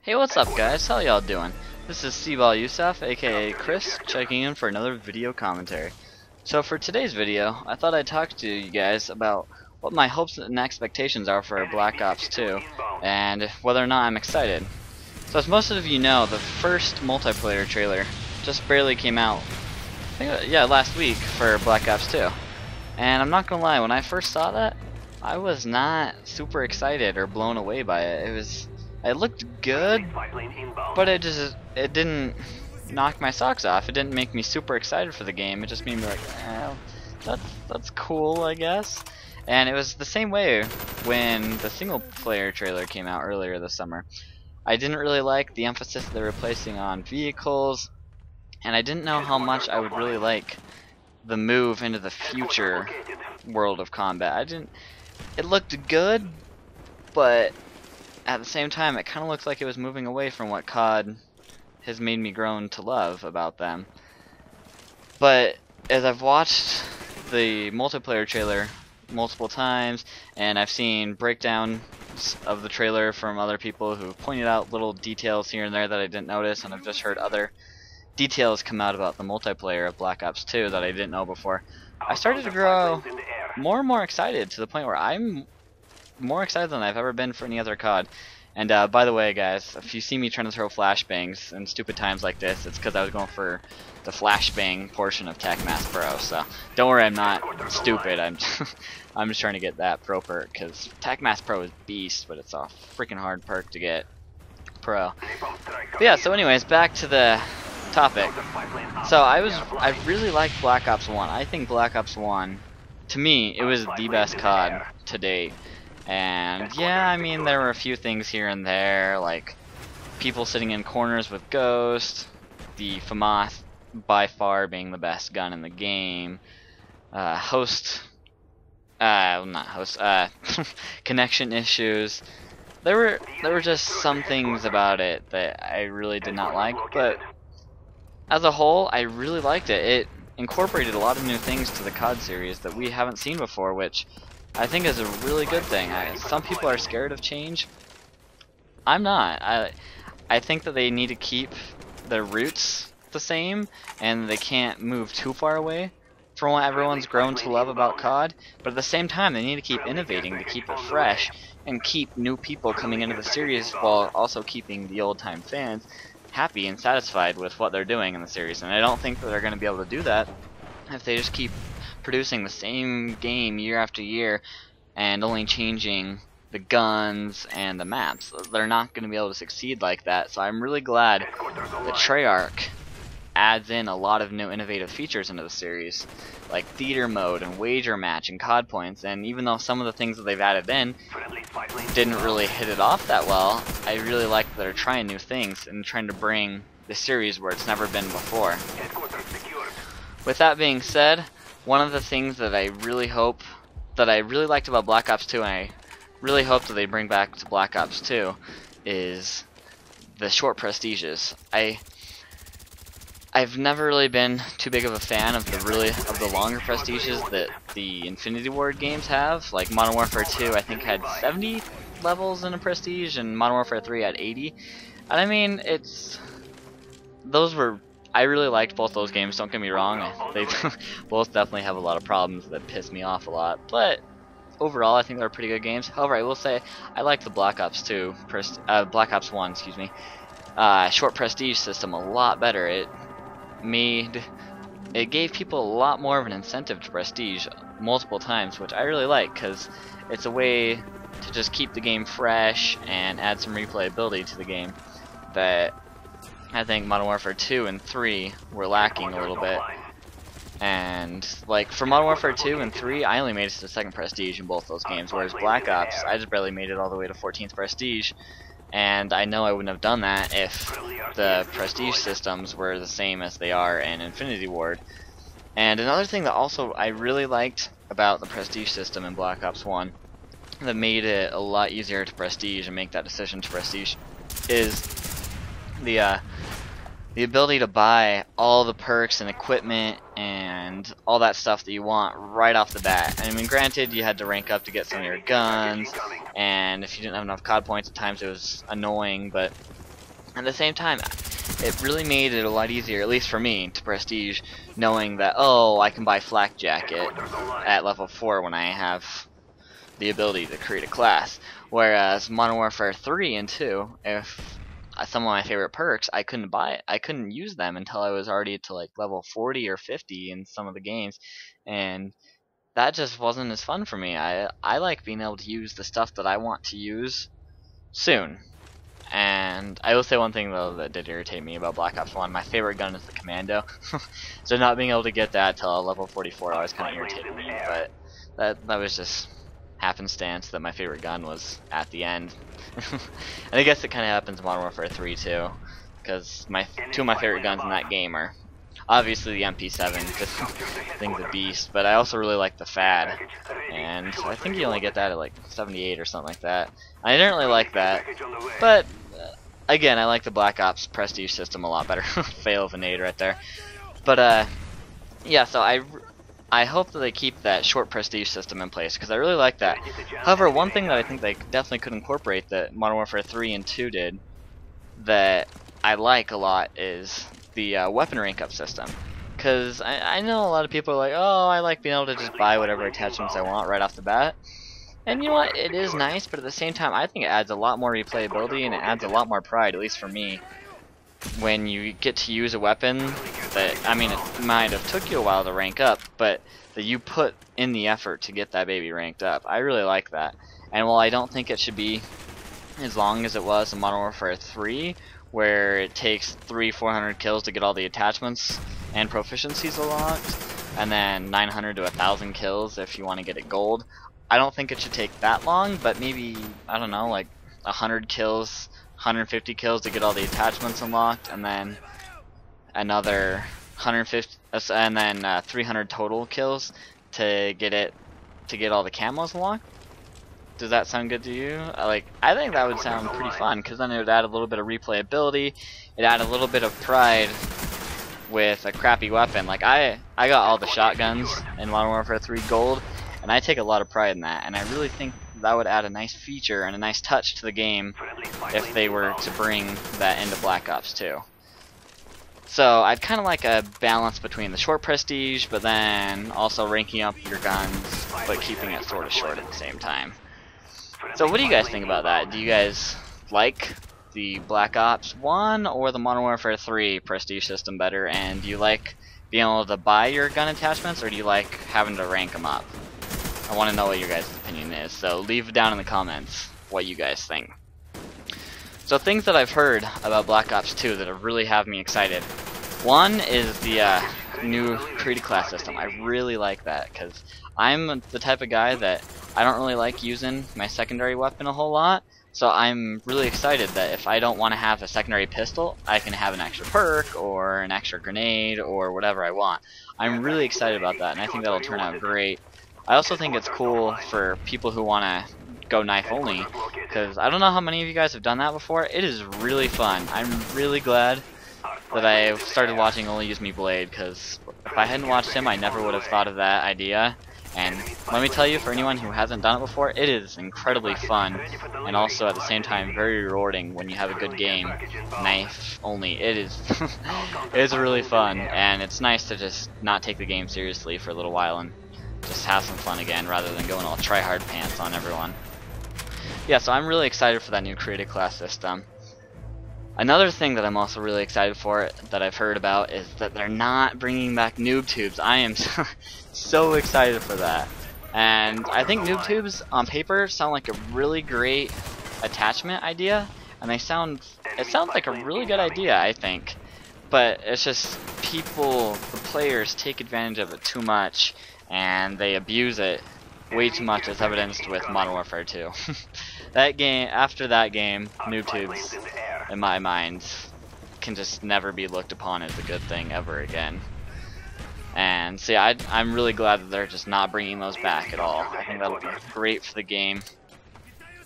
Hey, what's up guys? How y'all doing? This is Sebal Yusuf, aka Chris, checking in for another video commentary. So for today's video, I thought I'd talk to you guys about what my hopes and expectations are for Black Ops 2, and whether or not I'm excited. So as most of you know, the first multiplayer trailer just barely came out, last week for Black Ops 2. And I'm not gonna lie, when I first saw that, I was not super excited or blown away by it. It looked good, but it didn't knock my socks off. It didn't make me super excited for the game. It just made me like, that's cool, I guess. And it was the same way when the single player trailer came out earlier this summer. I didn't really like the emphasis they were placing on vehicles, and I didn't know how much I would really like the move into the future world of combat. It looked good, but at the same time, it kind of looks like it was moving away from what COD has made me grown to love about them. But as I've watched the multiplayer trailer multiple times, and I've seen breakdowns of the trailer from other people who pointed out little details here and there that I didn't notice, and I've just heard other details come out about the multiplayer of Black Ops 2 that I didn't know before, I started to grow more and more excited, to the point where I'm more excited than I've ever been for any other COD. And by the way guys, if you see me trying to throw flashbangs in stupid times like this, it's because I was going for the flashbang portion of TACMAS Pro. So don't worry, I'm not stupid. I'm just trying to get that pro perk, because TACMAS Pro is beast, but it's a freaking hard perk to get pro. But yeah, so anyways, back to the topic. So I really liked Black Ops 1. I think Black Ops 1, to me, it was the best COD to date. And yeah, I mean, there were a few things here and there, like people sitting in corners with Ghost, the FAMAS by far being the best gun in the game, connection issues. There were just some things about it that I really did not like, but as a whole, I really liked it. It incorporated a lot of new things to the COD series that we haven't seen before, which I think is a really good thing. Some people are scared of change. I'm not. I think that they need to keep their roots the same, and they can't move too far away from what everyone's grown to love about COD. But at the same time, they need to keep innovating to keep it fresh and keep new people coming into the series, while also keeping the old-time fans happy and satisfied with what they're doing in the series. And I don't think that they're going to be able to do that if they just keep producing the same game year after year and only changing the guns and the maps. They're not going to be able to succeed like that. So I'm really glad that Treyarch adds in a lot of new innovative features into the series, like theater mode and wager match and COD points. And even though some of the things that they've added in didn't really hit it off that well, I really like that they're trying new things and trying to bring the series where it's never been before. With that being said, one of the things that I really liked about Black Ops 2, and I really hope that they bring back to Black Ops 2, is the short prestiges. I've never really been too big of a fan of the longer prestiges that the Infinity Ward games have. Like Modern Warfare 2, I think had 70 levels in a prestige, and Modern Warfare 3 had 80. And I mean, I really liked both those games, don't get me wrong. They both definitely have a lot of problems that piss me off a lot, but overall I think they're pretty good games. However, I will say I like the Black Ops 1, excuse me, short prestige system a lot better. It gave people a lot more of an incentive to prestige multiple times, which I really like, because it's a way to just keep the game fresh and add some replayability to the game that I think Modern Warfare 2 and 3 were lacking a little bit. And like for Modern Warfare 2 and 3, I only made it to the 2nd prestige in both those games, whereas Black Ops, I just barely made it all the way to 14th prestige. And I know I wouldn't have done that if the prestige systems were the same as they are in Infinity Ward. And another thing that also I really liked about the prestige system in Black Ops 1 that made it a lot easier to prestige and make that decision to prestige is the ability to buy all the perks and equipment and all that stuff that you want right off the bat. I mean, granted, you had to rank up to get some of your guns, and if you didn't have enough COD points, at times it was annoying, but At the same time, it really made it a lot easier, at least for me, to prestige, knowing that, oh, I can buy Flak Jacket at level 4 when I have the ability to create a class. Whereas Modern Warfare 3 and 2, if some of my favorite perks, I couldn't buy it. I couldn't use them until I was already to like level 40 or 50 in some of the games, and that just wasn't as fun for me. I like being able to use the stuff that I want to use soon. And I will say one thing though that did irritate me about Black Ops 1, my favorite gun is the Commando. So not being able to get that till level 44 always kind of irritated me, but that was just happenstance that my favorite gun was at the end. And I guess it kind of happens in Modern Warfare 3 too, because two of my favorite guns in that game are obviously the MP7, because the thing's a beast, but I also really like the FAD, and I think you only get that at like 78 or something like that. I didn't really like that, but again, I like the Black Ops prestige system a lot better. Fail of a nade right there. But yeah, so I hope that they keep that short prestige system in place, because I really like that. However, one thing that I think they definitely could incorporate that Modern Warfare 3 and 2 did that I like a lot is the weapon rank up system. Because I know a lot of people are like, oh, I like being able to just buy whatever attachments I want right off the bat. And you know what, it is nice, but at the same time I think it adds a lot more replayability and it adds a lot more pride, at least for me, when you get to use a weapon that, I mean, it might have took you a while to rank up, but that you put in the effort to get that baby ranked up. I really like that. And while I don't think it should be as long as it was in Modern Warfare 3, where it takes 300-400 kills to get all the attachments and proficiencies unlocked, and then 900 to 1,000 kills if you want to get it gold, I don't think it should take that long, but maybe, I don't know, like 100 kills, 150 kills to get all the attachments unlocked, and then another 150, and then 300 total kills to get all the camos unlocked. Does that sound good to you? I think that would sound pretty fun, because then it would add a little bit of replayability. It add a little bit of pride with a crappy weapon. Like I got all the shotguns in Modern Warfare 3 gold, and I take a lot of pride in that. And I really think that would add a nice feature and a nice touch to the game if they were to bring that into Black Ops 2. So I'd kind of like a balance between the short prestige, but then also ranking up your guns, but keeping it sort of short at the same time. So what do you guys think about that? Do you guys like the Black Ops 1 or the Modern Warfare 3 prestige system better? And do you like being able to buy your gun attachments, or do you like having to rank them up? I want to know what your guys' opinion is, so leave it down in the comments what you guys think. So things that I've heard about Black Ops 2 that really have me excited. One is the new created class system. I really like that, because I'm the type of guy that I don't really like using my secondary weapon a whole lot, so I'm really excited that if I don't want to have a secondary pistol, I can have an extra perk or an extra grenade or whatever I want. I'm really excited about that, and I think that'll turn out great. I also think it's cool for people who want to go knife only, because I don't know how many of you guys have done that before. It is really fun. I'm really glad that I started watching Only Use Me Blade, because if I hadn't watched him, I never would have thought of that idea. And let me tell you, for anyone who hasn't done it before, it is incredibly fun, and also at the same time very rewarding when you have a good game, knife only. It is it is really fun, and it's nice to just not take the game seriously for a little while and just have some fun again, rather than going all try-hard pants on everyone. Yeah, so I'm really excited for that new created class system. Another thing that I'm also really excited for that I've heard about is that they're not bringing back noob tubes. I am so excited for that. And I think noob tubes on paper sound like a really great attachment idea, and it sounds like a really good idea, I think. But it's just the players take advantage of it too much, and they abuse it way too much, as evidenced with Modern Warfare 2. After that game, noob tubes, in my mind, can just never be looked upon as a good thing ever again. And so yeah, I'm really glad that they're just not bringing those back at all. I think that'll be great for the game,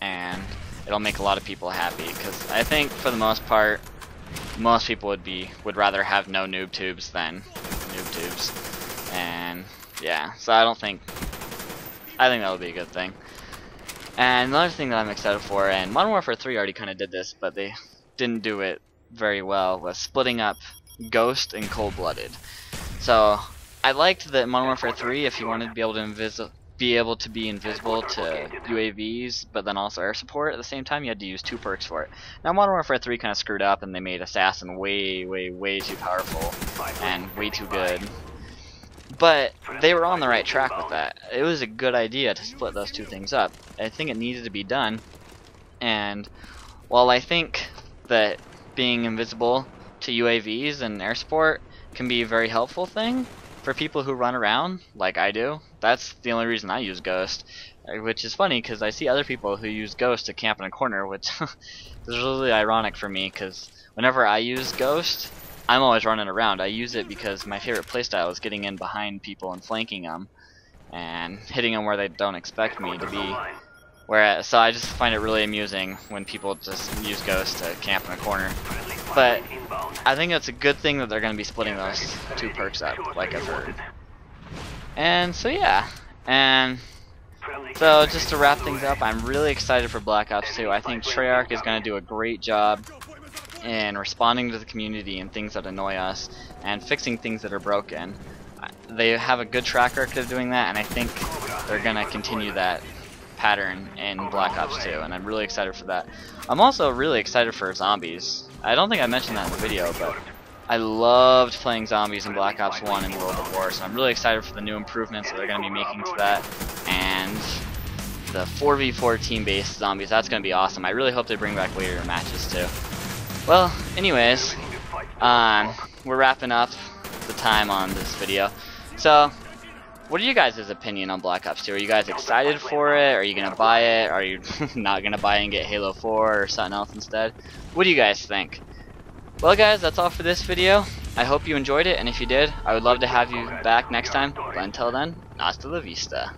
and it'll make a lot of people happy, because I think for the most part, most people would rather have no noob tubes than noob tubes. And yeah, so I think that'll be a good thing. And another thing that I'm excited for, and Modern Warfare 3 already kind of did this, but they didn't do it very well was splitting up Ghost and Cold-Blooded. So I liked that in Modern Warfare 3, if you wanted to be able to be invisible to UAVs, but then also air support at the same time, you had to use 2 perks for it. Now Modern Warfare 3 kind of screwed up, and they made Assassin way too powerful and way too good. But they were on the right track with that. It was a good idea to split those 2 things up. I think it needed to be done. And while I think that being invisible to UAVs and air support can be a very helpful thing for people who run around like I do, that's the only reason I use Ghost. Which is funny because I see other people who use Ghost to camp in a corner, which is really ironic for me, because whenever I use Ghost, I'm always running around. I use it because my favorite playstyle is getting in behind people and flanking them and hitting them where they don't expect me to be. Whereas, so I just find it really amusing when people just use Ghost to camp in a corner. But I think it's a good thing that they're going to be splitting those 2 perks up, like I've heard. And so yeah, and so just to wrap things up, I'm really excited for Black Ops 2. I think Treyarch is going to do a great job in responding to the community and things that annoy us and fixing things that are broken. They have a good track record of doing that, and I think they're going to continue that pattern in Black Ops 2, and I'm really excited for that. I'm also really excited for zombies. I don't think I mentioned that in the video, but I loved playing zombies in Black Ops 1 and World at War, so I'm really excited for the new improvements that they're going to be making to that, and the 4v4 team-based zombies. That's going to be awesome. I really hope they bring back later matches too. Well, anyways, we're wrapping up the time on this video. So, what are you guys' opinion on Black Ops 2? Are you guys excited for it? Are you going to buy it? Are you not going to buy it and get Halo 4 or something else instead? What do you guys think? Well guys, that's all for this video. I hope you enjoyed it, and if you did, I would love to have you back next time. But until then, hasta la vista.